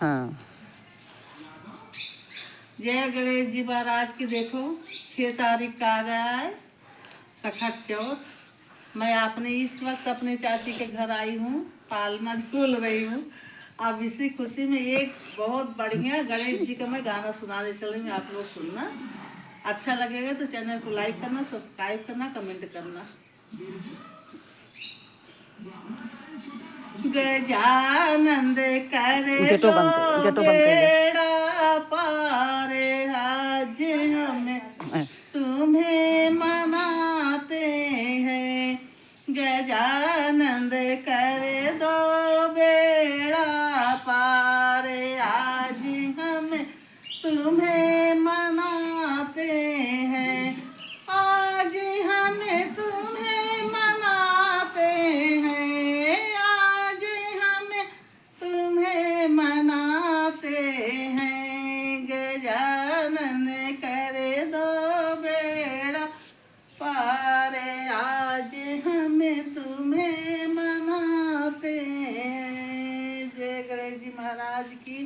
हाँ। जय गणेश जी महाराज की। देखो 6 तारीख का आ गया है सखट चौथ। मैं आपने इस वक्त अपने चाची के घर आई हूँ, पालना झूल रही हूँ। अब इसी खुशी में एक बहुत बढ़िया गणेश जी का मैं गाना सुनाने चल रही हूँ, आप लोग सुनना। अच्छा लगेगा तो चैनल को लाइक करना, सब्सक्राइब करना, कमेंट करना। गजानंद कर दो बेड़ा पार, आज हमें तुम्हें मनाते हैं। गजानंद कर दो बेड़ा पार, आज हमें तुम्हें मनाते हैं। आज हमें तुम्हें मनाते हैं, आज हमें तुम्हें मनाते हैं। गजानन कर दो बेड़ा पार, आज हमें तुम्हें मनाते हैं। जय गणेश जी महाराज की।